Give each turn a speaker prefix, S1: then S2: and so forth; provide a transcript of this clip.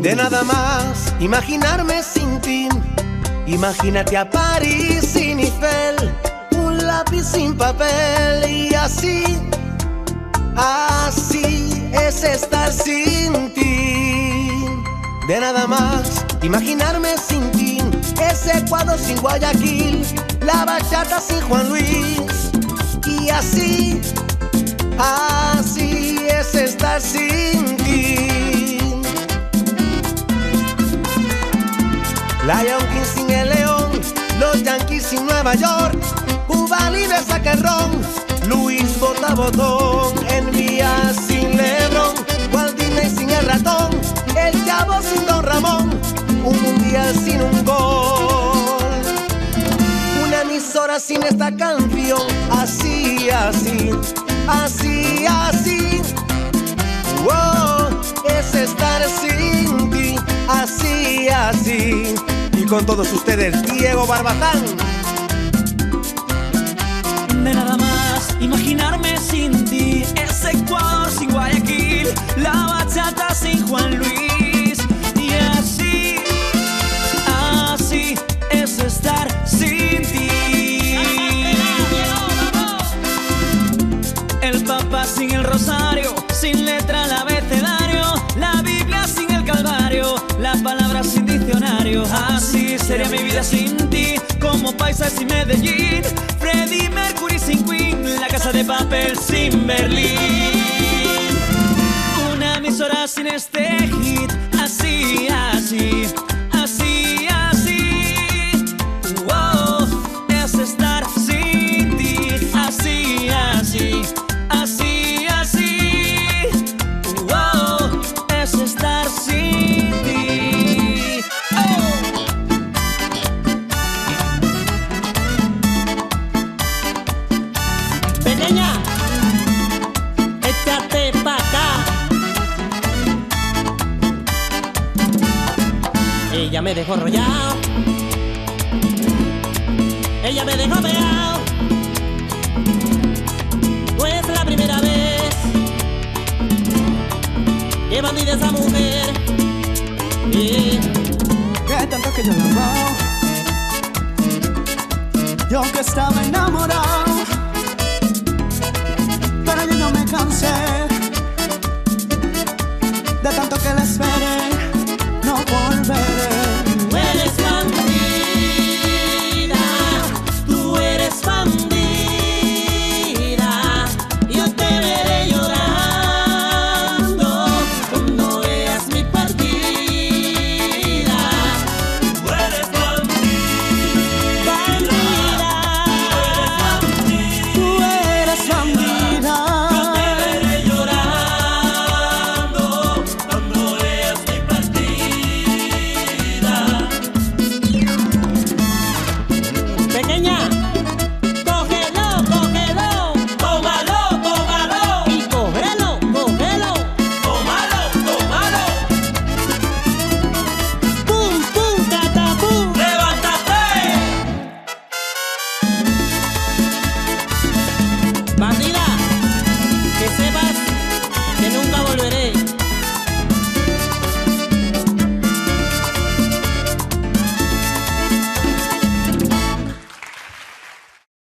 S1: De nada más imaginarme sin ti. Imagínate a París sin Eiffel, un lápiz sin papel. Y así, así es estar sin ti. De nada más imaginarme sin ti. Ese Ecuador sin Guayaquil, la bachata sin Juan Luis. Y así, así es estar sin ti. Lion King sin el León, los Yankees sin Nueva York, Cuba libre saca el ron, Luis bota botón, NBA sin LeBron, Walt Disney sin el ratón, el Chavo sin Don Ramón, un mundial sin un gol, una emisora sin esta canción. Así, así, así, así, wow, es estar sin ti. Así, así. Y con todos ustedes, Diego Barbazán.
S2: De nada más imaginarme sin ti. Ese Ecuador sin Guayaquil, la bachata sin Juan Luis. Y así, así es estar sin ti. El Papa sin el rosario, sin letra el abecedario, la Biblia sin el Calvario, las palabras sin diccionario. Así sería mi vida sin ti, como Paisa sin Medellín, Freddie Mercury sin Queen, La Casa de Papel sin Berlín, una emisora sin este hit. Así, así, así, así, wow, es estar sin ti. Así, así, así, así, wow, es estar sin ti. Oh.
S3: Pequeña, échate pa' acá. Ella me dejó rollado, ella me dejó pegado. No es la primera vez que bandida esa mujer.
S4: Que tanto que yo la amaba, yo que estaba enamorado, pero yo no me cansé de tanto que la esperé.